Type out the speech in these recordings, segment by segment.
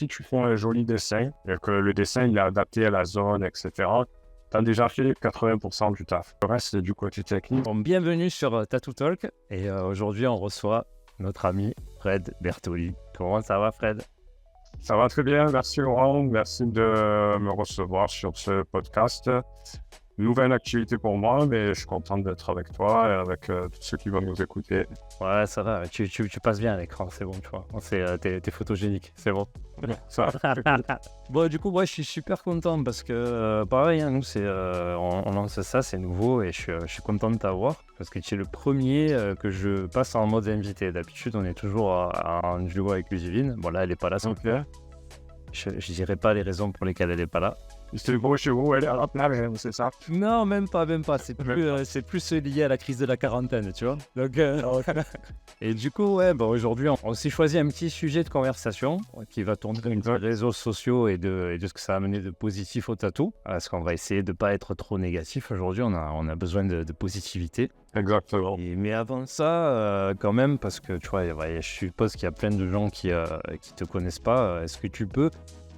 si tu fais un joli dessin et que le dessin il est adapté à la zone, etc., tu as déjà fait 80% du taf. Le reste, c'est du côté technique. Bon, bienvenue sur Tattoo Talk et aujourd'hui on reçoit notre ami Fred Bertoli. Comment ça va Fred? Ça va très bien, merci Laurent, merci de me recevoir sur ce podcast. Nouvelle activité pour moi, mais je suis content d'être avec toi et avec tous ceux qui vont nous écouter. Ouais, ça va, tu passes bien à l'écran, c'est bon, tu vois. T'es photogénique, c'est bon. Ça. Bon, du coup, moi, je suis super content parce que, pareil, hein, nous, on lance ça, c'est nouveau et je suis content de t'avoir parce que tu es le premier que je passe en mode invité. D'habitude, on est toujours en duo avec Ludivine. Bon, là, elle n'est pas là, Ok. je ne dirai pas les raisons pour lesquelles elle n'est pas là. C'est beau chez vous, elle est à la plage, c'est ça? Non, même pas. C'est plus lié à la crise de la quarantaine, tu vois. Donc, et du coup, ouais, bon, aujourd'hui, on s'est choisi un petit sujet de conversation qui va tourner sur les réseaux sociaux et de ce que ça a amené de positif au tatou. Parce qu'on va essayer de ne pas être trop négatif. Aujourd'hui, on a besoin de positivité. Exactement. Mais avant ça, quand même, parce que tu vois, je suppose qu'il y a plein de gens qui te connaissent pas. Est-ce que tu peux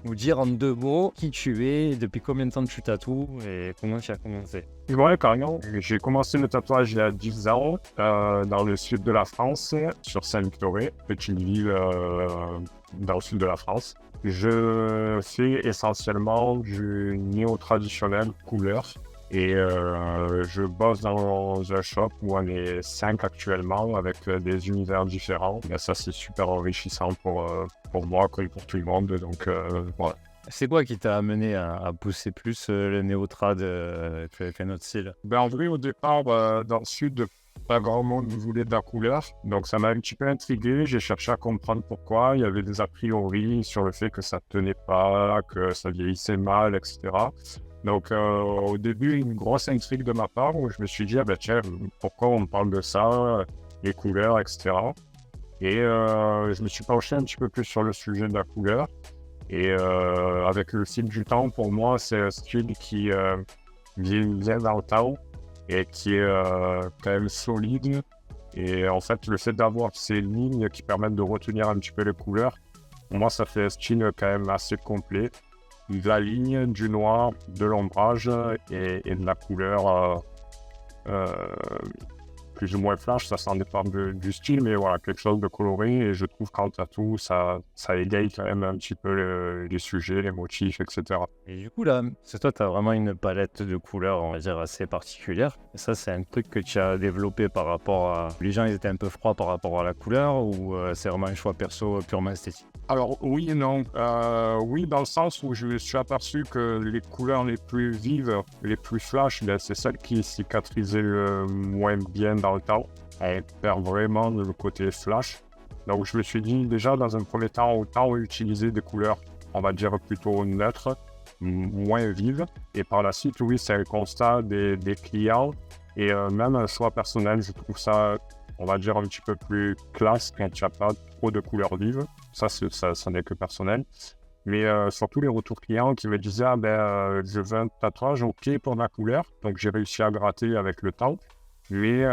nous dire en 2 mots qui tu es, depuis combien de temps tu tatoues et comment tu as commencé? Ouais, carrément. J'ai commencé le tatouage il y a 10 ans dans le sud de la France, sur Saint-Victoré, petite ville dans le sud de la France. Je fais essentiellement du néo-traditionnel couleur et je bosse dans un shop où on est 5 actuellement avec des univers différents. Et ça, c'est super enrichissant pour moi comme pour tout le monde. Donc, voilà. C'est quoi qui t'a amené à pousser plus le néo-trad que notre style? En vrai, au départ, dans le sud, pas grand monde voulait de la couleur. Donc, ça m'a un petit peu intrigué. J'ai cherché à comprendre pourquoi. Il y avait des a priori sur le fait que ça tenait pas, que ça vieillissait mal, etc. Donc, au début, une grosse intrigue de ma part où je me suis dit, tiens, pourquoi on parle de ça, les couleurs, etc. Et je me suis penché un petit peu plus sur le sujet de la couleur. Et avec le fil du temps, pour moi, c'est un style qui vient dans le temps et qui est quand même solide. Et en fait, le fait d'avoir ces lignes qui permettent de retenir un petit peu les couleurs, pour moi, ça fait un style quand même assez complet. De la ligne, du noir, de l'ombrage et de la couleur plus ou moins flash, ça dépend du style, mais voilà, quelque chose de coloré. Et je trouve qu'en tatou, ça égaye quand même un petit peu les sujets, les motifs, etc. Et du coup, là, c'est toi, tu as vraiment une palette de couleurs, on va dire, assez particulière. Et ça, c'est un truc que tu as développé par rapport à... Les gens, ils étaient un peu froids par rapport à la couleur ou c'est vraiment un choix perso purement esthétique? Alors, oui et non. Oui, dans le sens où je me suis aperçu que les couleurs les plus vives, les plus flash, c'est celles qui cicatrisaient le moins bien dans le temps. Elles perdent vraiment le côté flash. Donc, je me suis dit, déjà, dans un premier temps, autant utiliser des couleurs, on va dire, plutôt neutres, moins vives. Et par la suite, oui, c'est un constat des clients. Et même un choix personnel, je trouve ça, on va dire, un petit peu plus classe quand il n'y a pas trop de couleurs vives. Ça n'est que personnel. Mais surtout les retours clients qui me disaient je veux un tatouage ok pour ma couleur. Donc j'ai réussi à gratter avec le temps. Mais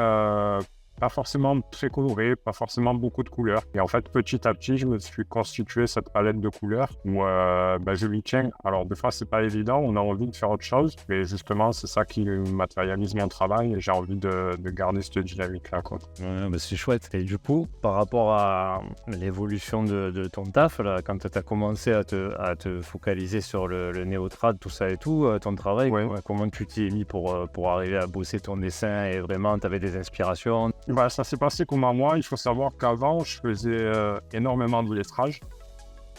pas forcément très coloré, pas forcément beaucoup de couleurs. Et en fait, petit à petit, je me suis constitué cette palette de couleurs où je m'y tiens. Alors, des fois, c'est pas évident, on a envie de faire autre chose, mais justement, c'est ça qui matérialise mon travail et j'ai envie de garder cette dynamique-là, quoi. Ouais, c'est chouette. Et du coup, par rapport à l'évolution de ton taf, là, quand tu as commencé à te focaliser sur le néo-trad, tout ça et tout, ton travail, Ouais. comment tu t'y es mis pour arriver à bosser ton dessin et vraiment, tu avais des inspirations? Ça s'est passé comme à moi. Il faut savoir qu'avant, je faisais énormément de lettrage.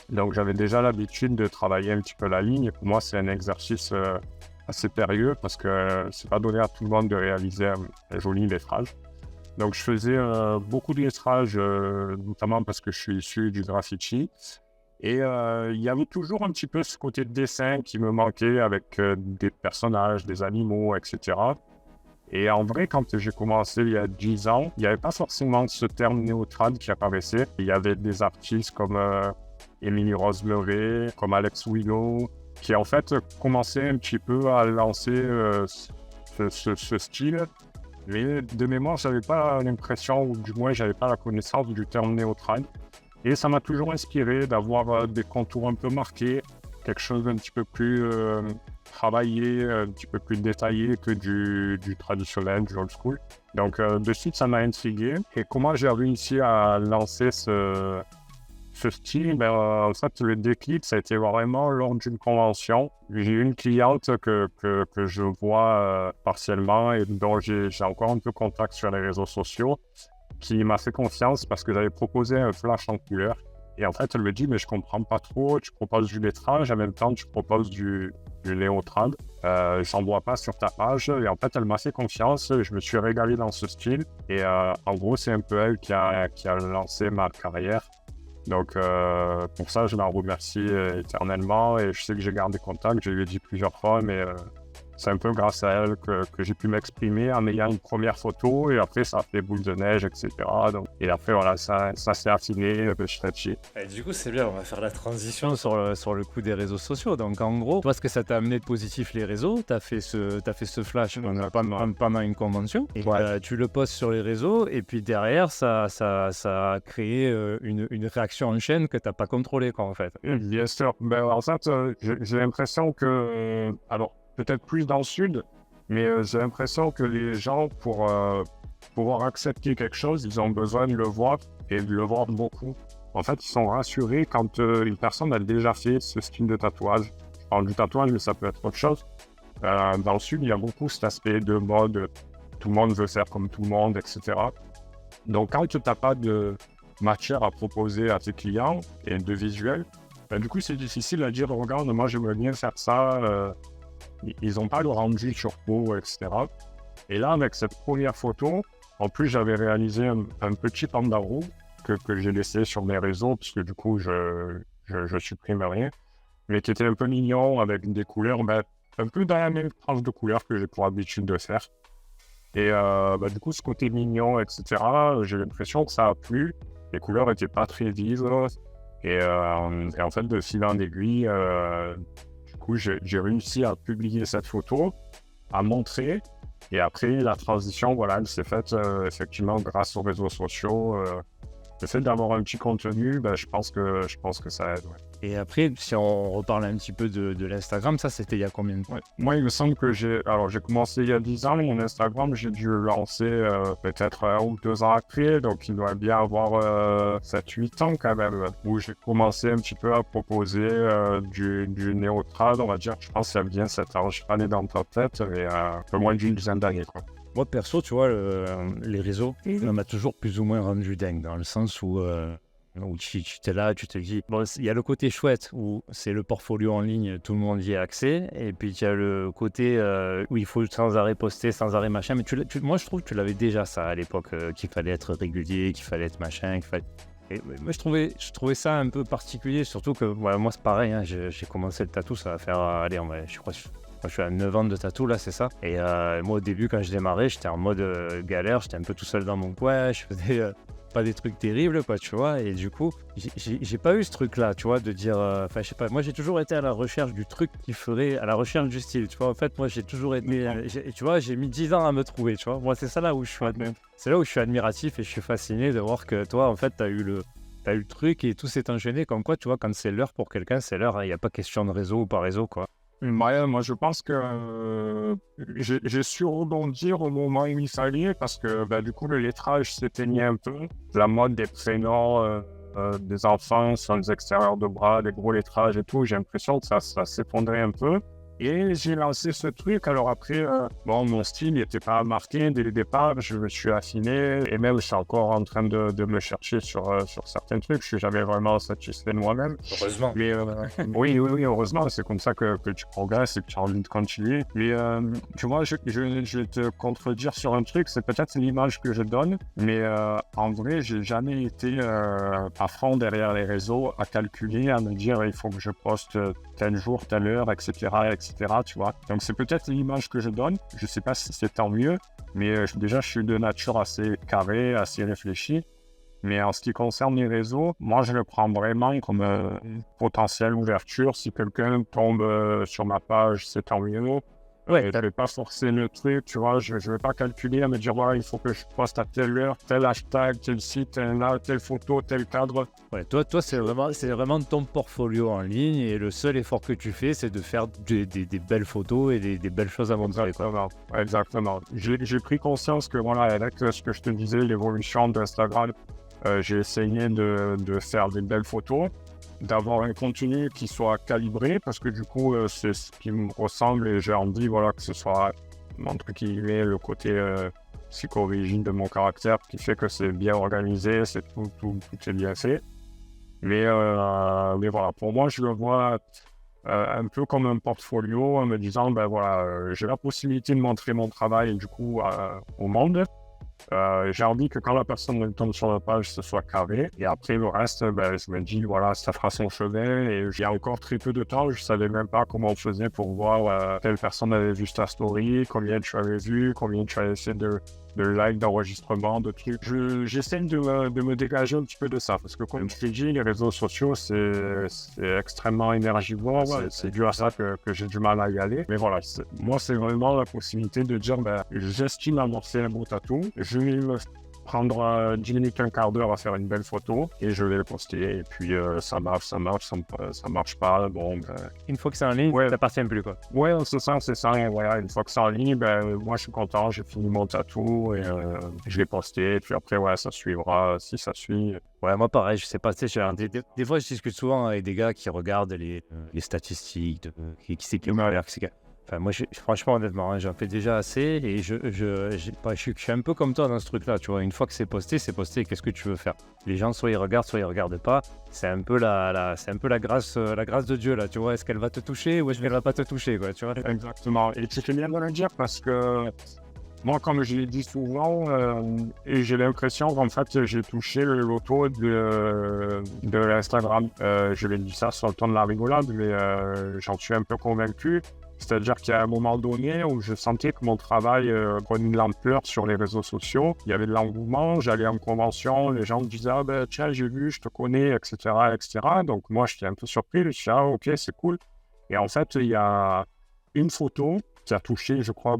Donc, j'avais déjà l'habitude de travailler un petit peu la ligne. Pour moi, c'est un exercice assez périlleux parce que c'est pas donné à tout le monde de réaliser un joli lettrage. Donc, je faisais beaucoup de lettrage, notamment parce que je suis issu du graffiti. Et il y avait toujours un petit peu ce côté de dessin qui me manquait avec des personnages, des animaux, etc. Et en vrai, quand j'ai commencé il y a 10 ans, il n'y avait pas forcément ce terme néo-trad qui apparaissait. Il y avait des artistes comme Emily Rose Leray, comme Alex Willow, qui en fait commençaient un petit peu à lancer ce style. Mais de mémoire, je n'avais pas l'impression, ou du moins, je n'avais pas la connaissance du terme néo-trad. Et ça m'a toujours inspiré d'avoir des contours un peu marqués, quelque chose d'un petit peu plus travaillé, un petit peu plus détaillé que du traditionnel, du old school. Donc de suite, ça m'a intrigué. Et comment j'ai réussi à lancer ce style, en fait, le déclic, ça a été vraiment lors d'une convention. J'ai une cliente que je vois partiellement et dont j'ai encore un peu contact sur les réseaux sociaux, qui m'a fait confiance parce que j'avais proposé un flash en couleur. Et en fait, elle me dit, mais je comprends pas trop, tu proposes du lettrage, en même temps, tu proposes du néotrad. J'en vois pas sur ta page. Et en fait, elle m'a fait confiance, je me suis régalé dans ce style. Et en gros, c'est un peu elle qui a lancé ma carrière. Donc, pour ça, je la remercie éternellement et je sais que j'ai gardé contact, je lui ai dit plusieurs fois, mais c'est un peu grâce à elle que j'ai pu m'exprimer en ayant une première photo et après, ça a fait boule de neige, etc. Donc, et après, voilà, ça s'est affiné petit à petit. Et du coup, c'est bien, on va faire la transition sur le coup des réseaux sociaux. Donc, en gros, toi, ce que ça t'a amené de positif, les réseaux, t'as fait ce flash pendant une convention, et tu le postes sur les réseaux, et puis derrière, ça a créé une réaction en chaîne que t'as pas contrôlée, quoi, en fait. Bien sûr. En fait, j'ai l'impression que, alors, peut-être plus dans le sud, mais j'ai l'impression que les gens, pour pouvoir accepter quelque chose, ils ont besoin de le voir et de le voir beaucoup. En fait, ils sont rassurés quand une personne a déjà fait ce style de tatouage. Je parle du tatouage, mais ça peut être autre chose. Dans le sud, il y a beaucoup cet aspect de mode, tout le monde veut faire comme tout le monde, etc. Donc, quand tu n'as pas de matière à proposer à tes clients et de visuel, du coup, c'est difficile à dire, regarde, moi, j'aimerais bien faire ça. Ils n'ont pas le rendu sur peau, etc. Et là, avec cette première photo, en plus, j'avais réalisé un petit panda roux que j'ai laissé sur mes réseaux, parce que du coup, je supprime rien, mais qui était un peu mignon, avec des couleurs, un peu dans la même tranche de couleurs que j'ai pour habitude de faire. Et du coup, ce côté mignon, etc., j'ai l'impression que ça a plu. Les couleurs n'étaient pas très vives. Et en fait, de fil en aiguille, du coup, j'ai réussi à publier cette photo, à montrer. Et après, la transition, voilà, elle s'est faite effectivement grâce aux réseaux sociaux. Le fait d'avoir un petit contenu, je pense que ça aide. Ouais. Et après, si on reparle un petit peu de l'Instagram, ça, c'était il y a combien de temps? Moi, il me semble que j'ai commencé il y a 10 ans. Mon Instagram, j'ai dû le lancer peut-être 1 ou 2 ans après. Donc, il doit bien avoir 7-8 ans quand même, où j'ai commencé un petit peu à proposer du néotrad, on va dire. Je pense que ça vient 7 ans. Je suis pas né dans ta tête, mais un peu moins d'une dizaine d'années, quoi. Moi, perso, tu vois, les réseaux, ça m'a toujours plus ou moins rendu dingue, dans le sens où tu es là, tu te dis, bon, il y a le côté chouette où c'est le portfolio en ligne, tout le monde y a accès, et puis il y a le côté où il faut sans arrêt poster, sans arrêt machin, mais moi je trouve que tu l'avais déjà ça à l'époque, qu'il fallait être régulier, qu'il fallait être machin, qu'il fallait... Et moi je trouvais ça un peu particulier, surtout que moi c'est pareil, hein, j'ai commencé le tatou, ça va faire, allez, je crois je suis à 9 ans de tatou là, c'est ça. Et moi au début quand je démarrais, j'étais en mode galère, j'étais un peu tout seul dans mon coin, je faisais pas des trucs terribles quoi, tu vois. Et du coup, j'ai pas eu ce truc là, tu vois, de dire, je sais pas, moi j'ai toujours été à la recherche du truc qui ferait, à la recherche du style, tu vois. En fait, moi j'ai toujours été, tu vois, j'ai mis 10 ans à me trouver, tu vois. Moi c'est ça là où je suis admiratif et je suis fasciné de voir que toi en fait t'as eu le truc et tout s'est enchaîné comme quoi, tu vois, quand c'est l'heure pour quelqu'un, c'est l'heure, il n'y a pas question de réseau ou pas réseau quoi. Moi, je pense que j'ai su rebondir au moment où il fallait parce que du coup, le lettrage s'éteignait un peu. La mode des prénoms des enfants sur les extérieurs de bras, des gros lettrages et tout, j'ai l'impression que ça s'effondrait un peu. Et j'ai lancé ce truc. Alors après, mon style n'était pas marqué dès le départ. Je me suis affiné et même je suis encore en train de me chercher sur certains trucs. Je suis jamais vraiment satisfait de moi-même. Heureusement. Mais oui, heureusement. C'est comme ça que tu progresses et que tu as envie de continuer. Mais tu vois, je vais te contredire sur un truc. C'est peut-être l'image que je donne. Mais en vrai, j'ai jamais été à fond derrière les réseaux à calculer, à me dire il faut que je poste tel jour, telle heure, etc., tu vois. Donc c'est peut-être l'image que je donne. Je sais pas si c'est tant mieux, mais déjà je suis de nature assez carré, assez réfléchi. Mais en ce qui concerne les réseaux, moi je le prends vraiment comme potentielle ouverture. Si quelqu'un tombe sur ma page, c'est tant mieux. Ouais, Je vais pas forcer le truc, tu vois, je vais pas calculer à me dire, voilà, il faut que je poste à telle heure, tel hashtag, tel site, telle photo, tel cadre. ouais, toi, c'est vraiment ton portfolio en ligne et le seul effort que tu fais, c'est de faire des belles photos et des belles choses à montrer, quoi. Exactement, exactement. J'ai pris conscience que, voilà, avec ce que je te disais, l'évolution d'Instagram, j'ai essayé de faire des belles photos, d'avoir un contenu qui soit calibré, parce que du coup, c'est ce qui me ressemble et j'ai envie, voilà, que ce soit, entre guillemets, le côté psycho-origine de mon caractère qui fait que c'est bien organisé, c'est tout est bien fait. Mais voilà, pour moi, je le vois un peu comme un portfolio en me disant, ben voilà, j'ai la possibilité de montrer mon travail du coup au monde. J'ai envie que quand la personne tombe sur la page, ce soit carré. Et après, le reste, ben, je me dis, voilà, ça fera son chemin. Et il y a encore très peu de temps, je savais même pas comment on faisait pour voir telle personne avait vu ta story, combien tu avais vu, combien tu avais fait de likes, d'enregistrements, de trucs. J'essaie de me dégager un petit peu de ça. Parce que comme je t'ai dit, les réseaux sociaux, c'est extrêmement énergivore. C'est dû à ça que j'ai du mal à y aller. Mais voilà, moi, c'est vraiment la possibilité de dire, ben, j'estime avoir fait un beau tatou. Je vais me prendre 10 minutes, un quart d'heure à faire une belle photo et je vais le poster. Et puis ça marche, ça marche pas. Bon, ben, Une fois que c'est en ligne, ouais. ça t'appartient plus, quoi. Ouais, c'est ça. Et voilà, une fois que c'est en ligne, ben, moi je suis content, j'ai fini mon tatou et je l'ai posté. Et puis après, ouais, ça suivra si ça suit. Ouais, moi pareil, je sais pas, tu sais, des fois je discute souvent avec des gars qui regardent les statistiques, qui c'est qui Ouais. Enfin, moi, franchement, honnêtement, hein, j'en fais déjà assez et je suis un peu comme toi dans ce truc-là, tu vois. Une fois que c'est posté, qu'est-ce que tu veux faire? Les gens, soit ils regardent pas. C'est un peu c'est un peu la grâce de Dieu, là, tu vois. Est-ce qu'elle va te toucher ou est-ce qu'elle va pas te toucher, quoi, tu vois? Exactement. Et tu fais bien de le dire parce que moi, comme je l'ai dit souvent, et j'ai l'impression qu'en fait, j'ai touché le loto de l'Instagram. Je l'ai dit ça sur le ton de la rigolade, mais j'en suis un peu convaincu. C'est-à-dire qu'il y a un moment donné où je sentais que mon travail prenait de l'ampleur sur les réseaux sociaux. Il y avait de l'engouement, j'allais en convention, les gens me disaient « Ah ben tiens, j'ai vu, je te connais, etc. etc. » Donc moi, j'étais un peu surpris, je me suis dit « Ah ok, c'est cool. » Et en fait, il y a une photo qui a touché, je crois,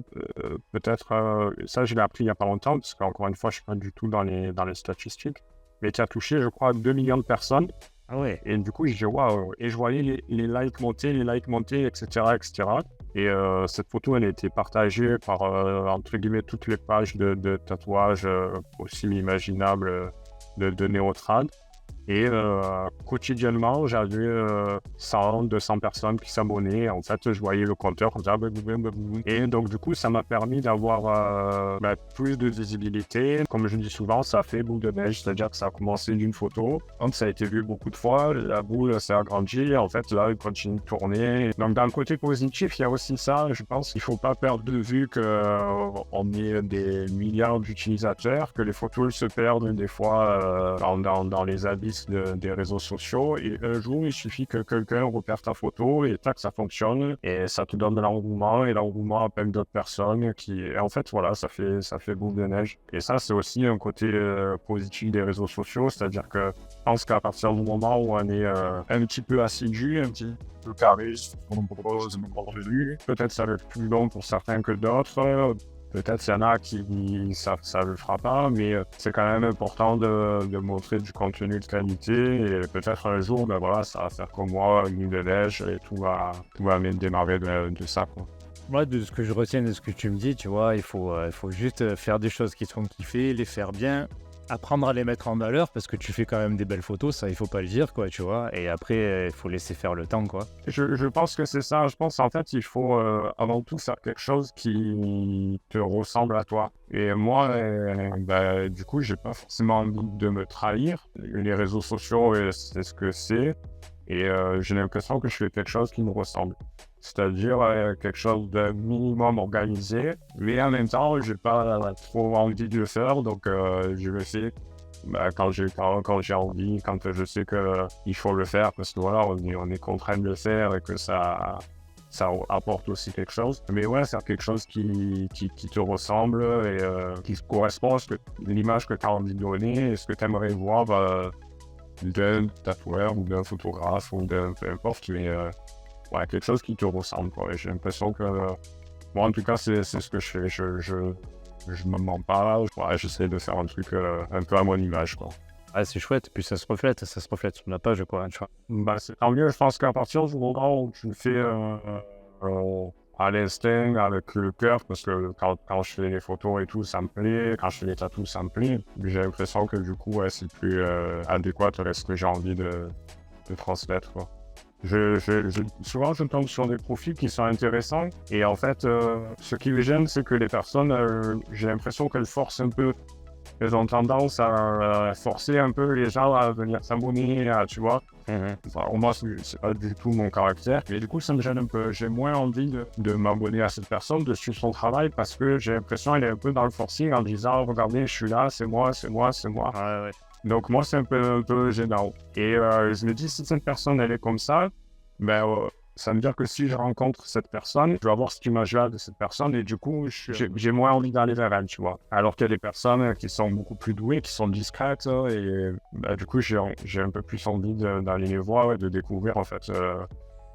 peut-être, ça je l'ai appris il n'y a pas longtemps, parce qu'encore une fois, je ne suis pas du tout dans les statistiques, mais qui a touché, je crois, 2 millions de personnes. Ah ouais. Et du coup, j'ai dit waouh. Et je voyais les likes monter, etc. etc. Et cette photo, elle a été partagée par, entre guillemets, toutes les pages de tatouages possibles, imaginables de Néotrad. Et quotidiennement, j'avais 100, 200 personnes qui s'abonnaient. En fait, je voyais le compteur comme ça. Et donc, du coup, ça m'a permis d'avoir plus de visibilité. Comme je dis souvent, ça fait boule de neige, c'est-à-dire que ça a commencé d'une photo. Donc, ça a été vu beaucoup de fois. La boule s'est agrandie. En fait, là, il continue de tourner. Donc, dans le côté positif, il y a aussi ça. Je pense qu'il ne faut pas perdre de vue qu'on est des milliards d'utilisateurs, que les photos elles se perdent des fois dans les abysses des réseaux sociaux, et un jour il suffit que quelqu'un repère ta photo et tac, ça fonctionne et ça te donne de l'engouement et l'engouement appelle d'autres personnes et en fait voilà, ça fait boule de neige. Et ça, c'est aussi un côté positif des réseaux sociaux, c'est-à-dire que je pense qu'à partir du moment où on est un petit peu assidu, un petit peu carré, on propose peut-être ça va être plus long pour certains que d'autres. Peut-être qu'il y en a qui ça le fera pas, mais c'est quand même important de montrer du contenu de qualité et peut-être un jour, ben voilà, ça va faire comme moi, une boule de neige et tout va démarrer de ça, quoi. Moi, de ce que je retiens de ce que tu me dis, tu vois, il faut juste faire des choses qui te font kiffer, les faire bien, apprendre à les mettre en valeur parce que tu fais quand même des belles photos, ça il faut pas le dire, quoi, tu vois. Et après, il faut laisser faire le temps, quoi. Je pense que c'est ça. Je pense en fait il faut avant tout faire quelque chose qui te ressemble à toi. Et moi, du coup, j'ai pas forcément envie de me trahir. Les réseaux sociaux, c'est ce que c'est. Et j'ai l'impression que je fais quelque chose qui me ressemble. C'est-à-dire quelque chose de minimum organisé, mais en même temps, j'ai pas trop envie de le faire, donc je le fais quand j'ai envie, quand je sais qu'il faut le faire, parce que voilà, on est contraint de le faire et que ça apporte aussi quelque chose. Mais ouais, c'est quelque chose qui te ressemble et qui correspond à l'image que tu as envie de donner et ce que tu aimerais voir d'un tatoueur ou d'un photographe ou d'un peu importe, mais ouais, quelque chose qui te ressemble, quoi. Et j'ai l'impression que Bon, en tout cas, c'est ce que je fais. Je me mens pas. Ouais, j'essaie de faire un truc un peu à mon image, quoi. Ah, c'est chouette, puis ça se reflète sur la page, quoi, tu vois. Bah, c'est tant mieux. Je pense qu'à partir du moment où tu le fais à l'instinct, avec le cœur, parce que quand je fais les photos et tout, ça me plaît. Quand je fais les tatous, ça me plaît. J'ai l'impression que du coup, ouais, c'est plus adéquat avec ce que j'ai envie de transmettre, quoi. Souvent, je tombe sur des profils qui sont intéressants et en fait, ce qui me gêne, c'est que les personnes, j'ai l'impression qu'elles forcent un peu. Elles ont tendance à forcer un peu les gens à venir s'abonner, tu vois. Enfin, moi, c'est pas du tout mon caractère. Mais du coup, ça me gêne un peu. J'ai moins envie de m'abonner à cette personne, de suivre son travail parce que j'ai l'impression qu'elle est un peu dans le forcing en disant « Regardez, je suis là, c'est moi, c'est moi, c'est moi. » Ouais, ouais. Donc moi, c'est un peu gênant. Et je me dis, si cette personne, elle est comme ça, ben, ça veut dire que si je rencontre cette personne, je vais avoir cette image-là de cette personne et du coup, j'ai moins envie d'aller vers elle, tu vois. Alors qu'il y a des personnes qui sont beaucoup plus douées, qui sont discrètes et ben, du coup, j'ai un peu plus envie d'aller les voir et de découvrir, en fait.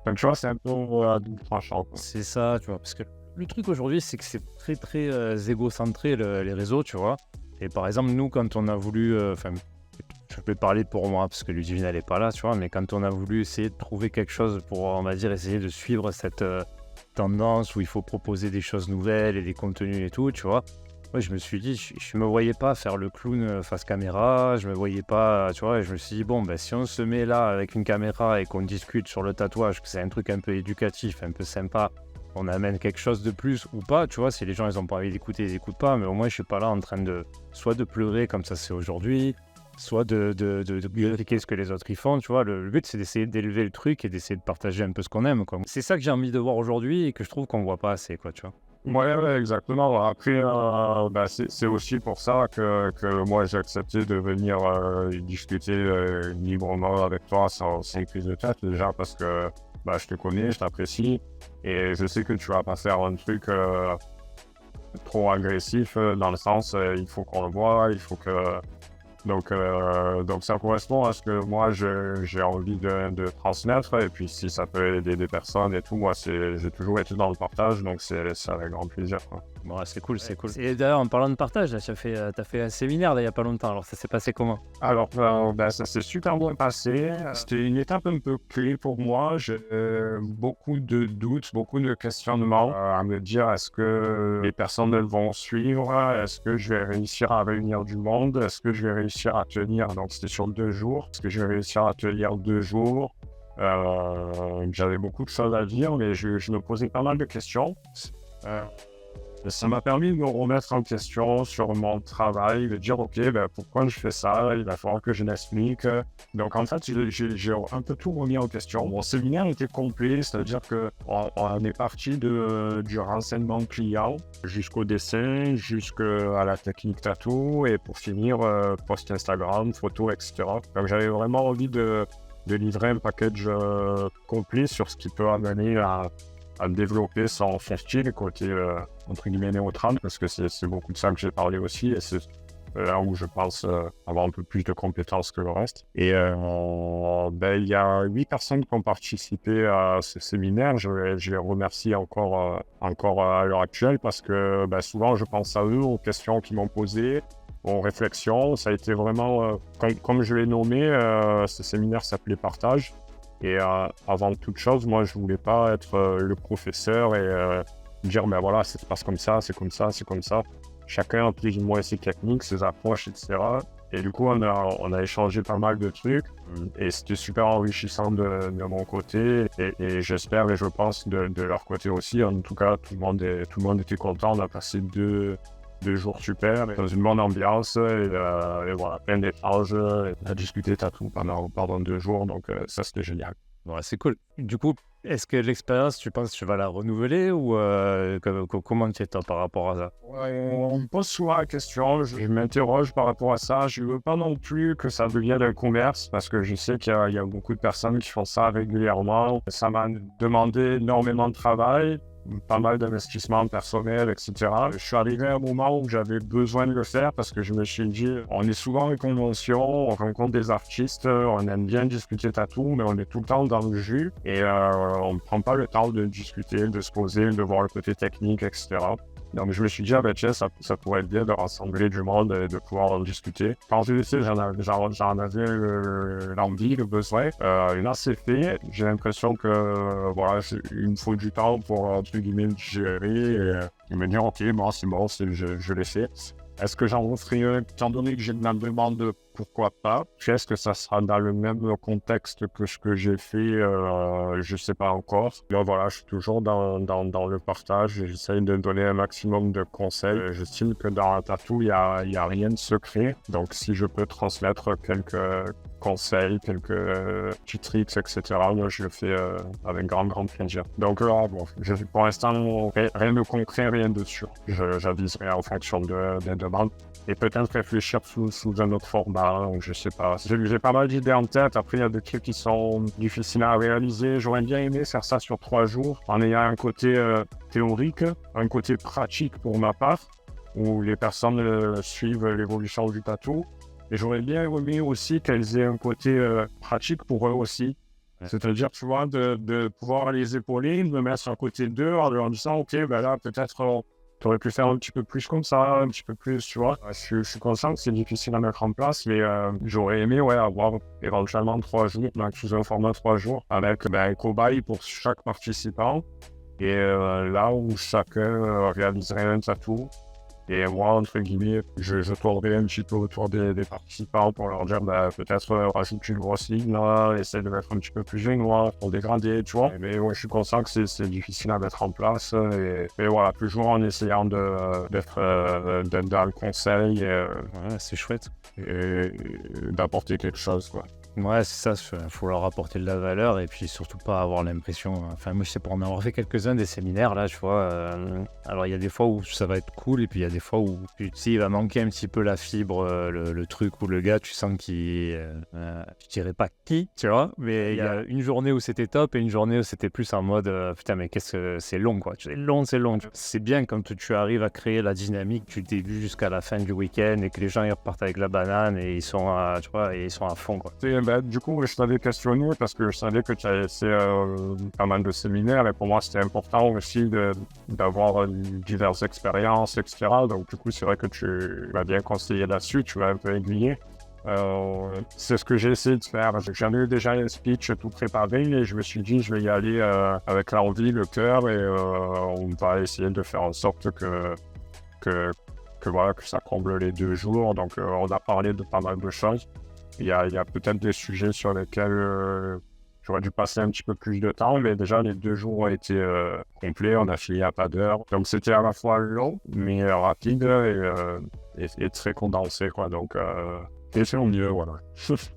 Donc tu vois, c'est un peu à double tranchant, quoi. C'est ça, tu vois, parce que le truc aujourd'hui, c'est que c'est très, très égocentré, les réseaux, tu vois. Et par exemple, nous, quand on a voulu... je peux parler pour moi, parce que Ludivine, elle n'est pas là, tu vois, mais quand on a voulu essayer de trouver quelque chose pour, on va dire, essayer de suivre cette tendance où il faut proposer des choses nouvelles et des contenus et tout, tu vois, moi, je me suis dit, je me voyais pas faire le clown face caméra, je me voyais pas, tu vois, et je me suis dit, bon, ben, si on se met là avec une caméra et qu'on discute sur le tatouage, que c'est un truc un peu éducatif, un peu sympa, on amène quelque chose de plus ou pas, tu vois, si les gens, ils ont pas envie d'écouter, ils écoutent pas, mais au moins, je suis pas là en train de, soit de pleurer comme ça c'est aujourd'hui, soit de critiquer ce que les autres y font, tu vois. Le but, c'est d'essayer d'élever le truc et d'essayer de partager un peu ce qu'on aime, quoi. C'est ça que j'ai envie de voir aujourd'hui et que je trouve qu'on voit pas assez, quoi, tu vois. Ouais, exactement. Après, bah, c'est aussi pour ça que moi, j'ai accepté de venir discuter librement avec toi sans prise de tête, déjà parce que bah, je te connais, je t'apprécie et je sais que tu vas pas faire un truc trop agressif dans le sens il faut qu'on le voit, il faut que... Donc ça correspond à ce que moi j'ai envie de transmettre et puis si ça peut aider des personnes et tout, moi j'ai toujours été dans le partage donc c'est avec grand plaisir, quoi. Bon, c'est cool, c'est cool. Et d'ailleurs, en parlant de partage, là, t'as fait un séminaire là, il y a pas longtemps, alors ça s'est passé comment? Alors ben, ça s'est super bien passé, c'était une étape un peu clé pour moi, j'ai beaucoup de doutes, beaucoup de questionnements à me dire est-ce que les personnes elles vont suivre, est-ce que je vais réussir à réunir du monde, est-ce que je vais réussir à tenir, donc c'était sur 2 jours, est-ce que je vais réussir à tenir 2 jours, j'avais beaucoup de choses à dire mais je me posais pas mal de questions. Ça m'a permis de me remettre en question sur mon travail, de dire ok, ben, pourquoi je fais ça, il va falloir que je l'explique. Donc en fait, j'ai un peu tout remis en question. Mon séminaire était complet, c'est-à-dire qu'on est parti du renseignement client jusqu'au dessin, jusqu'à la technique tattoo et pour finir, post Instagram, photos, etc. Donc j'avais vraiment envie de livrer un package complet sur ce qui peut amener à développer son style côté entre guillemets néutral parce que c'est beaucoup de ça que j'ai parlé aussi et c'est là où je pense avoir un peu plus de compétences que le reste. Et ben, il y a 8 personnes qui ont participé à ce séminaire. Je les remercie encore à l'heure actuelle parce que ben, souvent je pense à eux, aux questions qu'ils m'ont posées, aux réflexions. Ça a été vraiment, comme je l'ai nommé, ce séminaire s'appelait Partage. Et avant toute chose, moi, je voulais pas être le professeur et dire, ben voilà, ça se passe comme ça, c'est comme ça, c'est comme ça. Chacun a plus ou moins ses techniques, ses approches, etc. Et du coup, on a échangé pas mal de trucs et c'était super enrichissant de mon côté et j'espère et je pense de leur côté aussi. En tout cas, tout le monde était content. On a passé deux jours super, dans une bonne ambiance et voilà, plein d'échanges, on a discuté tatou pendant 2 jours, donc ça c'était génial. Ouais, c'est cool. Du coup, est-ce que l'expérience, tu penses que tu vas la renouveler ou comment tu es par rapport à ça? Ouais, on me pose souvent la question, je m'interroge par rapport à ça, je veux pas non plus que ça devienne un commerce parce que je sais qu'il y a beaucoup de personnes qui font ça régulièrement, ça m'a demandé énormément de travail. pas mal d'investissements personnels, etc. Je suis arrivé à un moment où j'avais besoin de le faire parce que je me suis dit, on est souvent en convention, on rencontre des artistes, on aime bien discuter tatou, mais on est tout le temps dans le jus et on ne prend pas le temps de discuter, de se poser, de voir le côté technique, etc. Donc je me suis dit, ah ben tiens, ça pourrait être bien de rassembler du monde et de pouvoir en discuter. Quand j'ai essayé, j'en avais l'envie, le besoin. Et là, c'est fait. J'ai l'impression que voilà, il me faut du temps pour, entre guillemets, le gérer et me dire, ok, bon, c'est bon, je l'ai fait. Est-ce que j'en referai un, étant donné que j'ai de la demande, pourquoi pas? Est-ce que ça sera dans le même contexte que ce que j'ai fait? Je ne sais pas encore. Là, voilà, je suis toujours dans le partage et j'essaye de donner un maximum de conseils. J'estime que dans un tatou, il y a rien de secret. Donc, si je peux transmettre quelques conseils, quelques petits tricks, etc., moi, je le fais avec grand plaisir. Donc là, bon, pour l'instant, rien de concret, rien de sûr. J'aviserai en fonction des demandes. Et peut-être réfléchir sous un autre format, je sais pas. J'ai pas mal d'idées en tête. Après, il y a des trucs qui sont difficiles à réaliser. J'aurais bien aimé faire ça sur 3 jours, en ayant un côté théorique, un côté pratique pour ma part, où les personnes suivent l'évolution du tatou. Et j'aurais bien aimé aussi qu'elles aient un côté pratique pour eux aussi. Ouais. C'est-à-dire, tu vois, de pouvoir les épauler, de me mettre sur un côté d'eux en leur disant, ok, ben là, peut-être tu aurais pu faire un petit peu plus comme ça, un petit peu plus, tu vois. Je suis conscient que c'est difficile à mettre en place, mais j'aurais aimé avoir éventuellement 3 jours, donc sous un format 3 jours, avec un cobaye pour chaque participant. Et là où chacun réaliserait un tatou. Et moi, entre guillemets, je tournerai un petit peu autour des participants pour leur dire, peut-être rajoute une grosse ligne là, essaie de mettre un petit peu plus génois pour dégrader, tu vois. Mais ouais, je suis conscient que c'est difficile à mettre en place. Et voilà, toujours en essayant d'être dans le conseil. Ouais, c'est chouette. Et d'apporter quelque chose, quoi. Ouais, c'est ça, il faut leur apporter de la valeur et puis surtout pas avoir l'impression... Enfin, moi, je sais pas, on a avoir fait quelques-uns des séminaires, là, tu vois. Alors, il y a des fois où ça va être cool et puis il y a des fois où, tu sais, il va manquer un petit peu la fibre, le truc où le gars, tu sens qu'il... je dirais pas qui, tu vois, mais il y a une journée où c'était top et une journée où c'était plus en mode putain, mais qu'est-ce que c'est long, quoi. C'est long. C'est bien quand tu arrives à créer la dynamique du début jusqu'à la fin du week-end et que les gens, ils repartent avec la banane et ils sont à fond, quoi. Du coup, je t'avais questionné parce que je savais que tu avais fait pas mal de séminaires et pour moi, c'était important aussi d'avoir diverses expériences, etc. Donc, du coup, c'est vrai que tu m'as bien conseillé là-dessus, tu m'as un peu aiguillé. C'est ce que j'ai essayé de faire. J'en ai eu déjà un speech tout préparé et je me suis dit, je vais y aller avec l'envie, le cœur et on va essayer de faire en sorte que ça comble les 2 jours. Donc, on a parlé de pas mal de choses. Il y a peut-être des sujets sur lesquels j'aurais dû passer un petit peu plus de temps, mais déjà les 2 jours ont été complets, on a fini à pas d'heure. Donc c'était à la fois long, mais rapide et très condensé, quoi. Donc et c'est au mieux, voilà.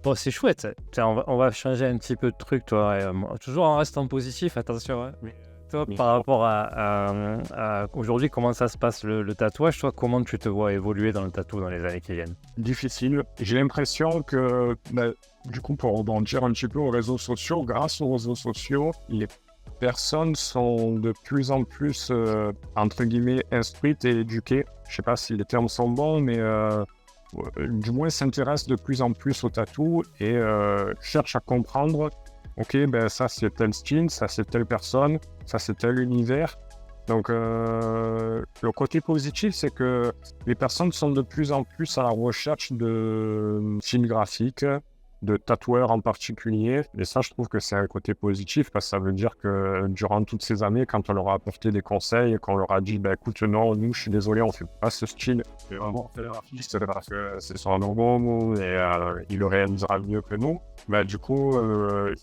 Bon, c'est chouette. Tiens, on va changer un petit peu de truc, toi. Toujours en restant positif, attention. Hein. Mais toi, par rapport à aujourd'hui, comment ça se passe le tatouage? Toi, comment tu te vois évoluer dans le tatou dans les années qui viennent? Difficile. J'ai l'impression que, du coup, pour rebondir un petit peu aux réseaux sociaux, grâce aux réseaux sociaux, les personnes sont de plus en plus, entre guillemets, instruites et éduquées. Je ne sais pas si les termes sont bons, mais du moins s'intéressent de plus en plus au tatou et cherchent à comprendre, ok, ça c'est tel style, ça c'est telle personne, ça c'est tel univers. Donc le côté positif, c'est que les personnes sont de plus en plus à la recherche de signes graphiques, de tatoueurs en particulier. Et ça, je trouve que c'est un côté positif parce que ça veut dire que durant toutes ces années, quand on leur a apporté des conseils, qu'on leur a dit, écoute, non, nous, je suis désolé, on fait pas ce style. Et vraiment, on fait l'artiste parce que c'est son logo et il le réalisera mieux que nous. Du coup,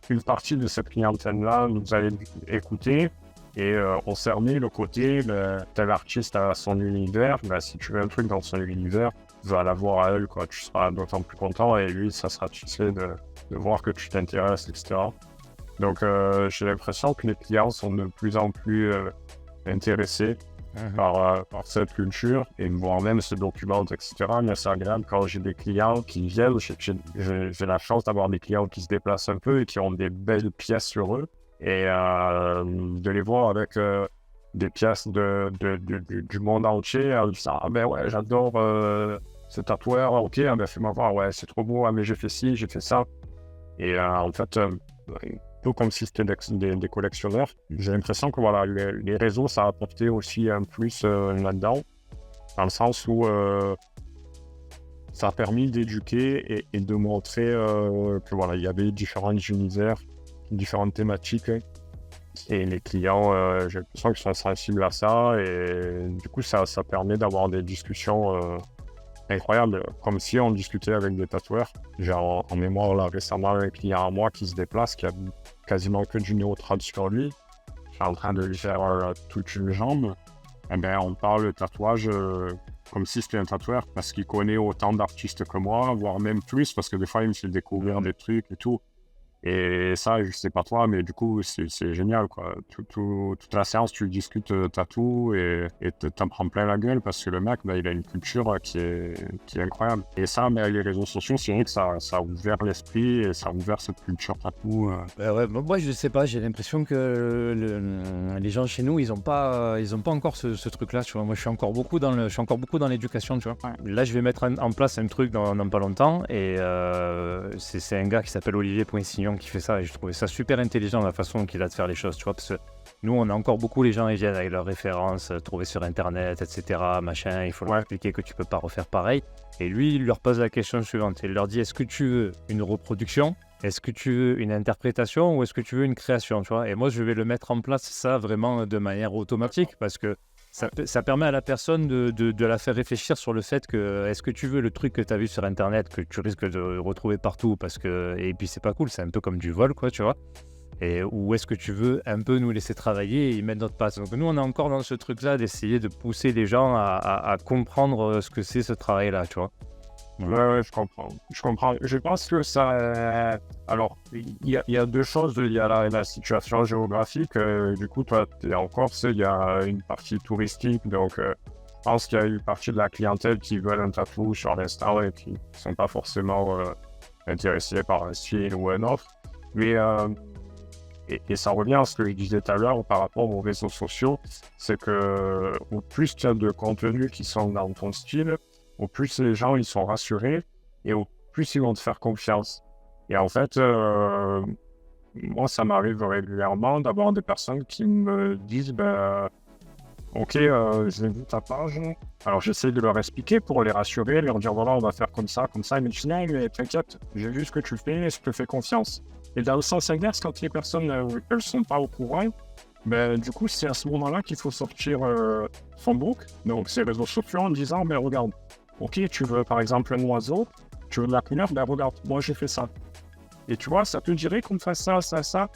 une partie de cette clientèle-là nous a écouté. Et on s'est remis le côté, tel artiste a son univers, si tu veux un truc dans son univers, tu vas l'avoir à elle, quoi. Tu seras d'autant plus content et lui, ça sera satisfait de voir que tu t'intéresses, etc. Donc j'ai l'impression que les clients sont de plus en plus intéressés par cette culture et voire même se documentent, etc. Mais c'est agréable quand j'ai des clients qui viennent, j'ai la chance d'avoir des clients qui se déplacent un peu et qui ont des belles pièces sur eux. Et de les voir avec des pièces du monde entier en disant ah ben ouais j'adore ce tatoueur, ok ah ben fais-moi voir, ouais c'est trop beau, ah mais j'ai fait ci, j'ai fait ça. Et en fait un peu comme si c'était des collectionneurs. J'ai l'impression que voilà les réseaux ça a apporté aussi un plus là-dedans, dans le sens où ça a permis d'éduquer et de montrer que voilà il y avait différents univers, différentes thématiques. Et les clients, j'ai l'impression qu'ils sont sensibles à ça et du coup, ça permet d'avoir des discussions incroyables, comme si on discutait avec des tatoueurs. J'ai en mémoire là récemment un client à moi qui se déplace, qui a quasiment que du néotrad sur lui. Je suis en train de lui faire toute une jambe. Eh bien, on parle de tatouage comme si c'était un tatoueur parce qu'il connaît autant d'artistes que moi, voire même plus, parce que des fois, il me fait découvrir des trucs et tout. Et ça, je sais pas toi, mais du coup, c'est génial, quoi. Toute la séance, tu discutes tatou et t'en prends plein la gueule parce que le mec, il a une culture qui est incroyable. Et ça, les réseaux sociaux, c'est vrai que ça a ouvert l'esprit et ça a ouvert cette culture tatou. Ouais, moi, je sais pas, j'ai l'impression que les gens chez nous, ils ont pas encore ce truc-là, tu vois. Moi, je suis encore beaucoup dans l'éducation, tu vois. Ouais. Là, je vais mettre en place un truc dans pas longtemps et c'est un gars qui s'appelle Olivier Poinsignon qui fait ça et je trouvais ça super intelligent la façon qu'il a de faire les choses, tu vois, parce que nous on a encore beaucoup les gens ils viennent avec leurs références trouvées sur internet, etc. machin, il faut leur expliquer que tu peux pas refaire pareil et lui il leur pose la question suivante, il leur dit est-ce que tu veux une reproduction, est-ce que tu veux une interprétation ou est-ce que tu veux une création, tu vois, et moi je vais le mettre en place ça vraiment de manière automatique parce que ça permet à la personne de la faire réfléchir sur le fait que est-ce que tu veux le truc que tu as vu sur internet que tu risques de retrouver partout parce que et puis c'est pas cool, c'est un peu comme du vol quoi, tu vois, et ou est-ce que tu veux un peu nous laisser travailler et y mettre notre patte. Donc nous on est encore dans ce truc là d'essayer de pousser les gens à comprendre ce que c'est ce travail là, tu vois. Ouais, je comprends. Je pense que ça... alors, il y a deux choses. Il y a la situation géographique. Du coup, toi, tu es en Corse, il y a une partie touristique. Donc, je pense qu'il y a une partie de la clientèle qui veulent un tatou sur l'instant et qui ne sont pas forcément intéressés par un style ou un autre. Mais, et ça revient à ce que je disais tout à l'heure par rapport aux réseaux sociaux. C'est que au plus tu as de contenus qui sont dans ton style, au plus les gens ils sont rassurés et au plus ils vont te faire confiance. Et en fait, moi ça m'arrive régulièrement d'avoir des personnes qui me disent ok, j'ai vu ta page. Alors j'essaie de leur expliquer pour les rassurer, leur dire voilà on va faire comme ça. Ils me disent non mais t'inquiète, j'ai vu ce que tu fais, je te fais confiance. Et dans le sens inverse, quand les personnes elles sont pas au courant, du coup c'est à ce moment-là qu'il faut sortir son book, donc ces réseaux sociaux en disant regarde. Ok, tu veux par exemple un oiseau, tu veux de la couleur, regarde, moi j'ai fait ça. Et tu vois, ça te dirait qu'on fasse ça.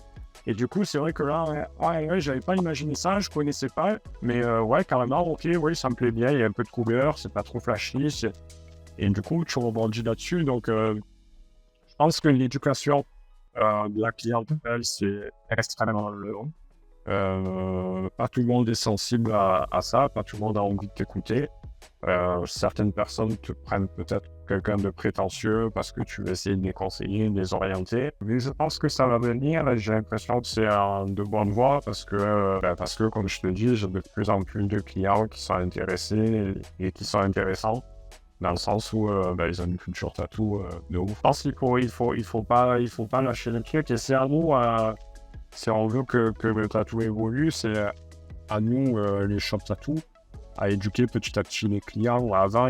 Et du coup, c'est vrai que là, j'avais pas imaginé ça, je connaissais pas. Mais ouais, carrément, ok, oui, ça me plaît bien, il y a un peu de couleur, c'est pas trop flashy. Et du coup, tu rebondis là-dessus. Donc, je pense que l'éducation de la clientèle, c'est extrêmement long. Pas tout le monde est sensible à ça, pas tout le monde a envie de t'écouter. Certaines personnes te prennent peut-être quelqu'un de prétentieux parce que tu veux essayer de les conseiller, de les orienter. Mais je pense que ça va venir et j'ai l'impression que c'est de bonne voie parce que comme je te dis, j'ai de plus en plus de clients qui sont intéressés et qui sont intéressants dans le sens où ils ont une culture tatou de ouf. Je pense qu'il faut pas lâcher le truc et c'est à nous, si on veut que le tatou évolue, c'est à nous les shops tatou à éduquer petit à petit les clients. Avant,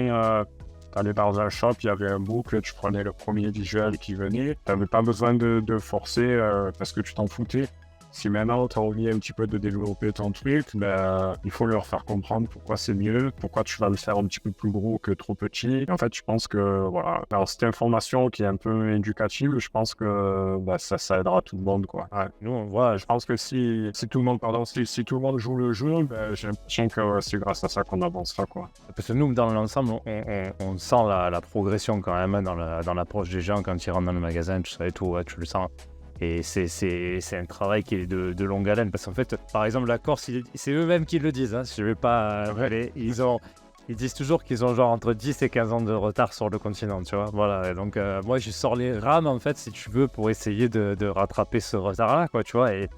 t'allais dans un shop, il y avait un book, tu prenais le premier visuel qui venait. T'avais pas besoin de forcer parce que tu t'en foutais. Si maintenant tu as envie un petit peu de développer ton truc, il faut leur faire comprendre pourquoi c'est mieux, pourquoi tu vas le faire un petit peu plus gros que trop petit. En fait, je pense que voilà, alors, cette information qui est un peu éducative, je pense que ça aidera tout le monde, quoi. Ouais. Nous, voilà, je pense que si tout le monde, si tout le monde joue le jeu, j'ai l'impression que c'est grâce à ça qu'on avancera, quoi. Parce que nous, dans l'ensemble, on sent la progression quand même dans l'approche des gens quand ils rentrent dans le magasin, tout ça et tout, ouais, tu le sens. Et c'est un travail qui est de longue haleine. Parce qu'en fait, par exemple, la Corse, c'est eux-mêmes qui le disent. Hein, je vais pas... Ils disent toujours qu'ils ont genre entre 10 et 15 ans de retard sur le continent, tu vois. Voilà, et donc moi, je sors les rames, en fait, si tu veux, pour essayer de rattraper ce retard-là, quoi, tu vois. Et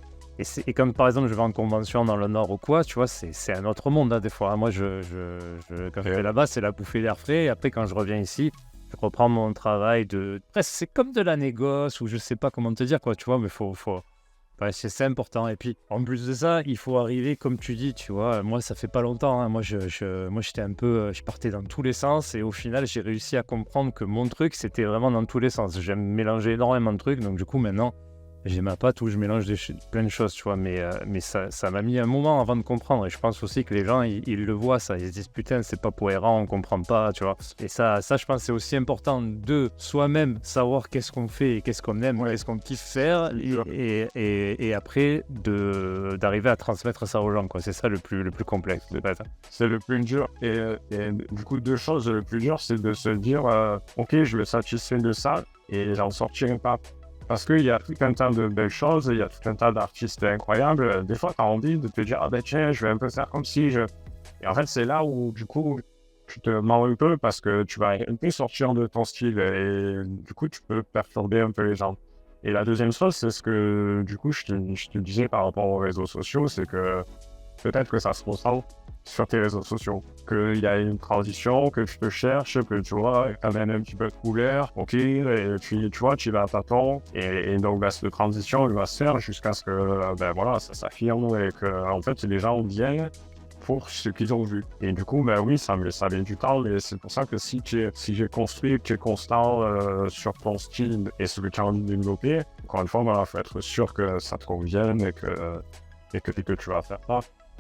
Et comme par exemple je vais en convention dans le Nord ou quoi, tu vois, c'est un autre monde, hein, des fois. Moi, quand je vais là-bas, c'est la bouffée d'air frais. Et après, quand je reviens ici, je reprends mon travail presque, c'est comme de la négoce ou je sais pas comment te dire, quoi, tu vois, mais ouais, c'est important. Et puis, en plus de ça, il faut arriver, comme tu dis, tu vois. Moi, ça fait pas longtemps, hein. Moi, j'étais un peu, je partais dans tous les sens et au final, j'ai réussi à comprendre que mon truc, c'était vraiment dans tous les sens. J'aime mélanger énormément de trucs, donc du coup, maintenant, j'ai ma pâte où je mélange plein de choses, tu vois. Mais ça m'a mis un moment avant de comprendre. Et je pense aussi que les gens, ils le voient, ça. Ils se disent, putain, c'est pas cohérent, on comprend pas, tu vois. Et ça, je pense, c'est aussi important de soi-même savoir qu'est-ce qu'on fait et qu'est-ce qu'on aime, qu'est-ce qu'on kiffe faire. Et après, d'arriver à transmettre ça aux gens, quoi. C'est ça le plus complexe, peut-être. C'est le plus dur. Et du coup, deux choses. Le plus dur, c'est de se dire, ok, je me satisfais de ça et j'en sortirai pas. Parce qu'il y a tout un tas de belles choses, il y a tout un tas d'artistes incroyables. Des fois, tu as envie de te dire, ah ben tiens, je vais un peu faire comme si je... Et en fait, c'est là où, du coup, tu te mens un peu parce que tu vas un peu sortir de ton style et du coup, tu peux perturber un peu les gens. Et la deuxième chose, c'est ce que, du coup, je te disais par rapport aux réseaux sociaux, c'est que peut-être que ça se ressent sur tes réseaux sociaux, qu'il y a une transition, que tu te cherches, que tu vois, tu amènes un petit peu de couleur, ok, et puis tu vois, tu vas à tâtons, et donc cette transition, elle va se faire jusqu'à ce que, voilà, ça s'affirme et que, en fait, les gens viennent pour ce qu'ils ont vu. Et du coup, oui, ça met du temps, mais c'est pour ça que si j'ai construit, que tu es constant sur ton style et ce que tu as envie de développer, encore une fois, il faut être sûr que ça te convienne et que tu vas faire ça.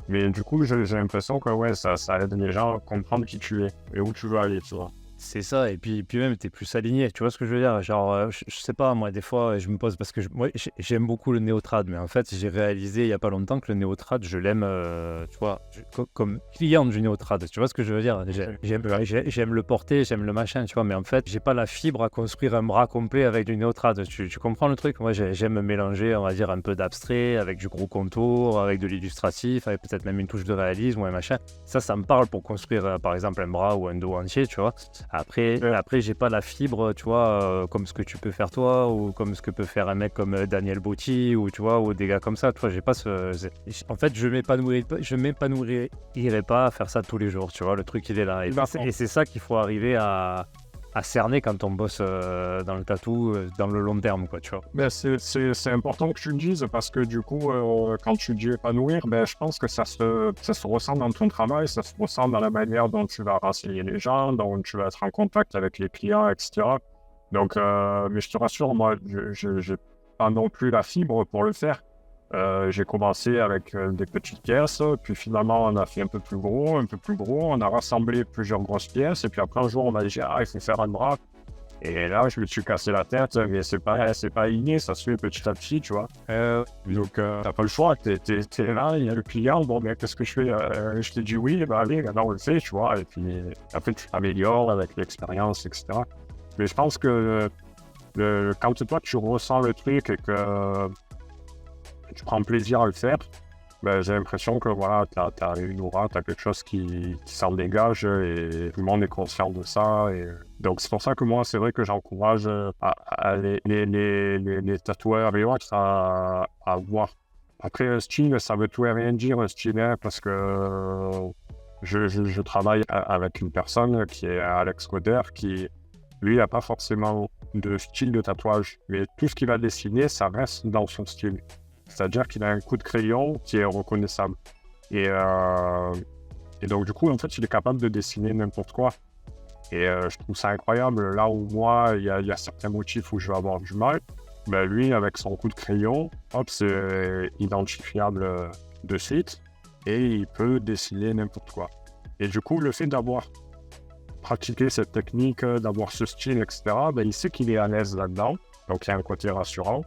Mais du coup, j'ai l'impression que ça aide les gens à comprendre qui tu es et où tu veux aller, tu vois. C'est ça, et puis même, t'es plus aligné, tu vois ce que je veux dire? Genre, je sais pas, moi, des fois, je me pose, parce que moi, j'aime beaucoup le néo-trad, mais en fait, j'ai réalisé il y a pas longtemps que le néo-trad, je l'aime, tu vois, comme client du néo-trad, tu vois ce que je veux dire? J'aime le porter, j'aime le machin, tu vois, mais en fait, j'ai pas la fibre à construire un bras complet avec du néo-trad, tu comprends le truc? Moi, j'aime mélanger, on va dire, un peu d'abstrait, avec du gros contour, avec de l'illustratif, avec peut-être même une touche de réalisme ou un machin. Ça me parle pour construire, par exemple, un bras ou un dos entier, tu vois. Après, j'ai pas la fibre, tu vois, comme ce que tu peux faire toi, ou comme ce que peut faire un mec comme Daniel Botti, ou tu vois, ou des gars comme ça. Tu vois, j'ai pas en fait, je m'épanouirais pas à faire ça tous les jours, tu vois. Le truc, il est là. Et c'est ça qu'il faut arriver à cerner quand on bosse dans le tatou dans le long terme, quoi, tu vois. C'est important que tu le dises parce que du coup, quand tu dis épanouir, je pense que ça se ressent dans ton travail, ça se ressent dans la manière dont tu vas renseigner les gens, dont tu vas être en contact avec les clients, etc. Donc, mais je te rassure, moi, je n'ai pas non plus la fibre pour le faire. J'ai commencé avec des petites pièces, puis finalement on a fait un peu plus gros, on a rassemblé plusieurs grosses pièces, et puis après un jour on m'a dit il faut faire un bras. Et là je me suis cassé la tête, mais c'est pas inné, ça se fait petit à petit, tu vois. Donc t'as pas le choix, t'es là, il y a le client, qu'est-ce que je fais? Je te dis oui, allez, maintenant on le fait, tu vois, et puis après tu t'améliores avec l'expérience, etc. Mais je pense que quand toi tu ressens le truc et que tu prends plaisir à le faire, j'ai l'impression que voilà, t'as une aura, t'as quelque chose qui s'en dégage et tout le monde est conscient de ça. Et donc c'est pour ça que moi, c'est vrai que j'encourage les tatoueurs et autres à avoir. Après, un style, ça veut tout et rien dire, un style, hein, parce que je travaille avec une personne qui est Alex Coder, qui, lui, n'a pas forcément de style de tatouage. Mais tout ce qu'il va dessiner, ça reste dans son style. C'est-à-dire qu'il a un coup de crayon qui est reconnaissable. Et donc, du coup, en fait, il est capable de dessiner n'importe quoi. Et je trouve ça incroyable. Là où moi, il y a certains motifs où je vais avoir du mal, lui, avec son coup de crayon, hop, c'est identifiable de suite. Et il peut dessiner n'importe quoi. Et du coup, le fait d'avoir pratiqué cette technique, d'avoir ce style, etc., il sait qu'il est à l'aise là-dedans. Donc, il y a un côté rassurant.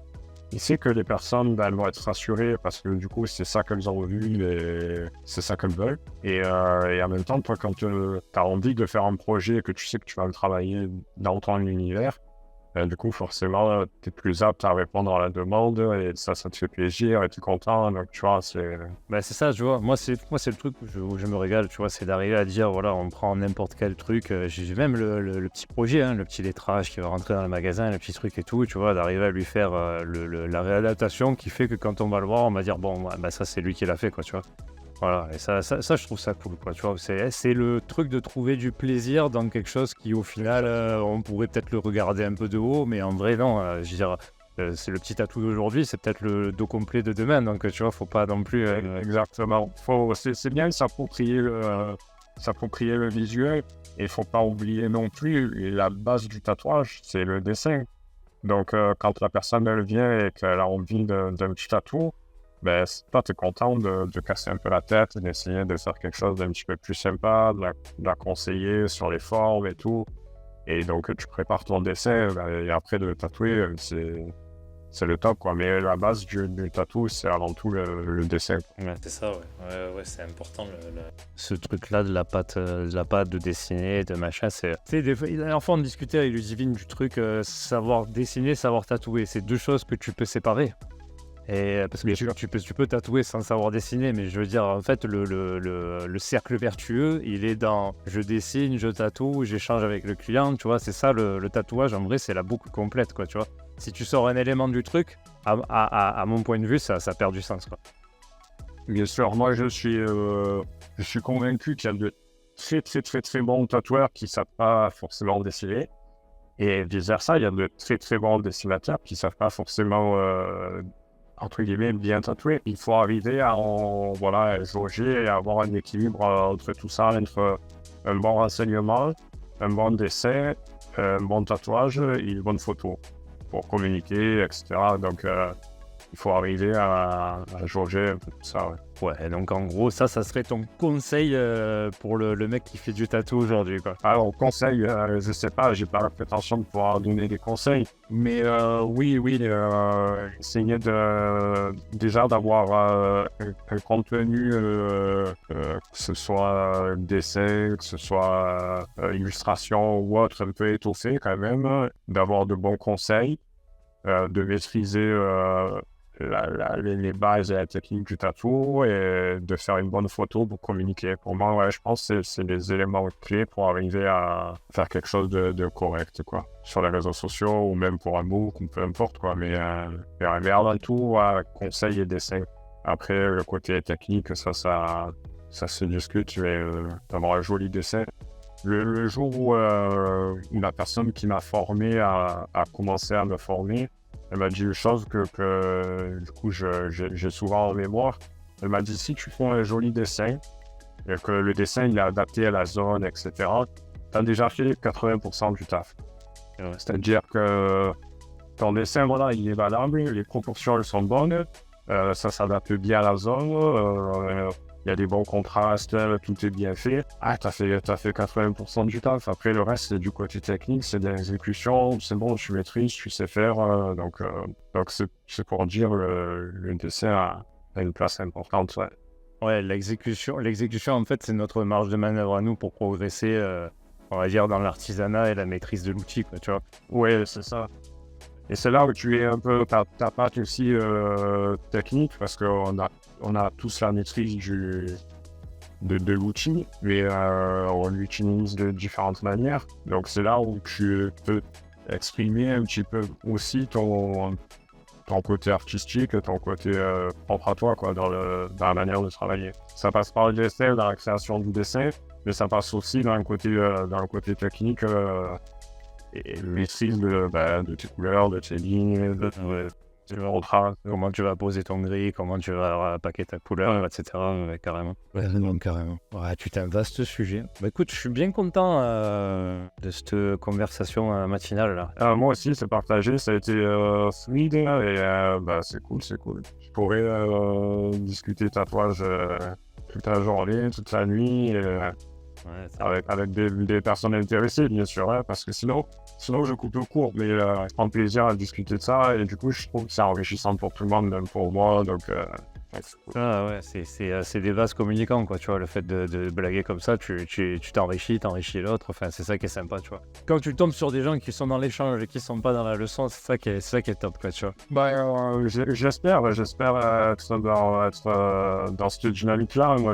Il sait que les personnes, elles vont être rassurées parce que du coup, c'est ça qu'elles ont vu et c'est ça qu'elles veulent. Et en même temps, toi, quand tu as envie de faire un projet et que tu sais que tu vas le travailler dans ton univers, Et du coup, forcément, tu es plus apte à répondre à la demande et ça te fait plaisir et tu es content. Donc, tu vois, c'est... Bah, c'est ça, tu vois. Moi, c'est le truc où je me régale, tu vois. C'est d'arriver à dire, voilà, on prend n'importe quel truc. J'ai même le petit projet, hein, le petit lettrage qui va rentrer dans le magasin, le petit truc et tout, tu vois, d'arriver à lui faire la réadaptation qui fait que quand on va le voir, on va dire, bon, bah, ça, c'est lui qui l'a fait, quoi, tu vois. Voilà, et ça, je trouve ça cool, quoi, tu vois. C'est le truc de trouver du plaisir dans quelque chose qui, au final, on pourrait peut-être le regarder un peu de haut, mais en vrai, non. Je veux dire, c'est le petit tatou d'aujourd'hui, c'est peut-être le dos complet de demain, donc tu vois, faut pas non plus... Exactement. C'est bien de s'approprier le visuel et il faut pas oublier non plus la base du tatouage, c'est le dessin. Donc, quand la personne elle vient et qu'elle a envie d'un petit tatou, ben, toi, tu es content de casser un peu la tête, d'essayer de faire quelque chose d'un petit peu plus sympa, de la conseiller sur les formes et tout. Et donc, tu prépares ton dessin, ben, et après de le tatouer, c'est le top, quoi. Mais la base du tatou, c'est avant tout le dessin. Ouais, c'est ça, ouais. Ouais, c'est important. Ce truc-là de la pâte de dessiner, de machin, c'est... Tu sais, des fois, la dernière fois, on discutait avec Ludivine du truc savoir dessiner, savoir tatouer. C'est deux choses que tu peux séparer. Et parce que tu peux tatouer sans savoir dessiner, mais je veux dire, en fait, le cercle vertueux, il est dans je dessine, je tatoue, j'échange avec le client, tu vois, c'est ça le tatouage, en vrai, c'est la boucle complète, quoi, tu vois. Si tu sors un élément du truc, à mon point de vue, ça perd du sens, quoi. Bien sûr, moi, je suis convaincu qu'il y a de très, très, très, très bons tatoueurs qui ne savent pas forcément dessiner. Et vice-versa, il y a de très, très bons dessinateurs qui ne savent pas forcément... entre guillemets, bien tatoué. Il faut arriver à jauger et avoir un équilibre entre tout ça, entre un bon renseignement, un bon dessin, un bon tatouage et une bonne photo pour communiquer, etc. Donc, il faut arriver à jauger un peu tout ça. Ouais. Ouais, donc en gros, ça serait ton conseil pour le mec qui fait du tatou aujourd'hui, quoi. Alors, conseil, je sais pas, j'ai pas la prétention de pouvoir donner des conseils, mais oui, essayer déjà d'avoir un contenu, que ce soit dessin, que ce soit illustration ou autre, un peu étoffé quand même, d'avoir de bons conseils, de maîtriser les bases et la technique du tatou et de faire une bonne photo pour communiquer. Pour moi, ouais, je pense que c'est les éléments clés pour arriver à faire quelque chose de correct, quoi. Sur les réseaux sociaux ou même pour un book ou peu importe, quoi. Mais avant tout, conseil et dessin. Après, le côté technique, ça se discute. Mais d'avoir un joli dessin. Le jour où la personne qui m'a formé a commencé à me former, elle m'a dit une chose que du coup j'ai souvent en mémoire. Elle m'a dit si tu fais un joli dessin et que le dessin il est adapté à la zone, etc., tu as déjà fait 80% du taf. Ouais. C'est-à-dire que ton dessin, voilà, il est valable, les proportions elles sont bonnes, ça s'adapte bien à la zone, il y a des bons contrastes, tout est bien fait. T'as fait 80% du taf. Après, le reste, c'est du côté technique, c'est de l'exécution. C'est bon, tu maîtrises, tu sais faire. Donc c'est pour dire le dessin a une place importante. Ouais, ouais, l'exécution, en fait, c'est notre marge de manœuvre à nous pour progresser, on va dire, dans l'artisanat et la maîtrise de l'outil, quoi, tu vois. Ouais, c'est ça. Et c'est là où tu es un peu ta patte aussi technique, parce qu'on a tous la maîtrise de l'outil, mais on l'utilise de différentes manières. Donc c'est là où tu peux exprimer un petit peu aussi ton côté artistique, ton côté propre à toi, quoi, dans la manière de travailler. Ça passe par le dessin, dans la création du dessin, mais ça passe aussi dans le côté technique, et maîtrise de tes couleurs, de tes lignes, comment tu vas poser ton gris, comment tu vas paquer ta couleur, etc. Carrément. Ouais, non, carrément. Ouais, tu t'es un vaste sujet. Bah écoute, je suis bien content de cette conversation matinale là. Moi aussi, c'est partagé, ça a été fluide et c'est cool. Je pourrais discuter tatouage toute la journée, toute la nuit. Avec des personnes intéressées, bien sûr, hein, parce que sinon je coupe le court, mais je prends plaisir à discuter de ça, et du coup, je trouve que c'est enrichissant pour tout le monde, même pour moi, donc Ah ouais, c'est des vases communicants, quoi, tu vois, le fait de blaguer comme ça, tu t'enrichis l'autre, enfin, c'est ça qui est sympa, tu vois. Quand tu tombes sur des gens qui sont dans l'échange et qui sont pas dans la leçon, c'est ça qui est top, quoi, tu vois. J'espère être dans cette dynamique-là. Moi,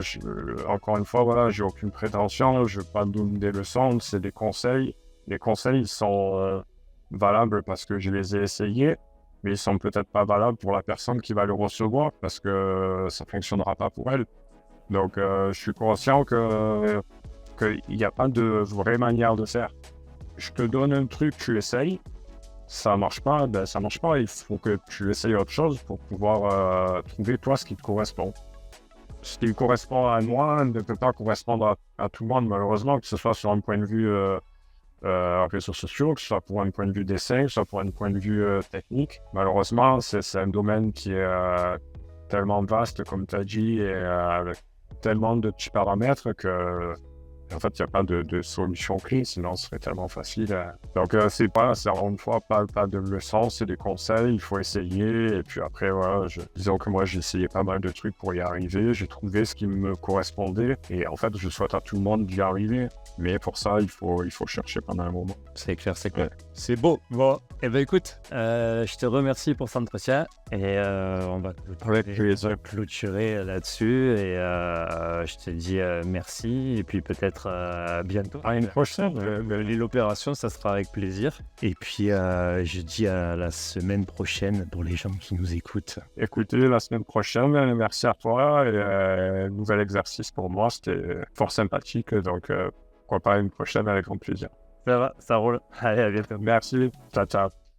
encore une fois, voilà, j'ai aucune prétention, je veux pas donner des leçons, c'est des conseils. Les conseils, ils sont valables parce que je les ai essayés, mais ils sont peut-être pas valables pour la personne qui va le recevoir parce que ça fonctionnera pas pour elle. Donc, je suis conscient qu'il n'y a pas de vraie manière de faire. Je te donne un truc, tu essayes, ça marche pas, ben ça marche pas. Il faut que tu essayes autre chose pour pouvoir trouver toi ce qui te correspond. Ce qui correspond à moi ne peut pas correspondre à tout le monde, malheureusement, que ce soit sur un point de vue réseaux sociaux, que ce soit pour un point de vue dessin, que ce soit pour un point de vue technique. Malheureusement, c'est un domaine qui est tellement vaste, comme tu as dit, et avec tellement de petits paramètres que en fait, il n'y a pas de solution clé, sinon ce serait tellement facile. Donc, c'est encore une fois pas de leçons, c'est des conseils, il faut essayer. Et puis après, voilà, disons que moi, j'ai essayé pas mal de trucs pour y arriver. J'ai trouvé ce qui me correspondait. Et en fait, je souhaite à tout le monde d'y arriver. Mais pour ça, il faut chercher pendant un moment. C'est clair, c'est clair. Ouais. C'est beau. Bon, eh ben écoute, je te remercie pour cet entretien et on va clôturer là-dessus et je te dis merci et puis peut-être à bientôt. À une prochaine. L'opération, ça sera avec plaisir. Et puis je dis à la semaine prochaine pour les gens qui nous écoutent. Écoutez, la semaine prochaine, merci à toi. Et nouvel exercice pour moi, c'était fort sympathique. Donc, pourquoi pas une prochaine avec grand plaisir. Ça va, ça roule. Allez, à bientôt. Merci. Ciao, ciao.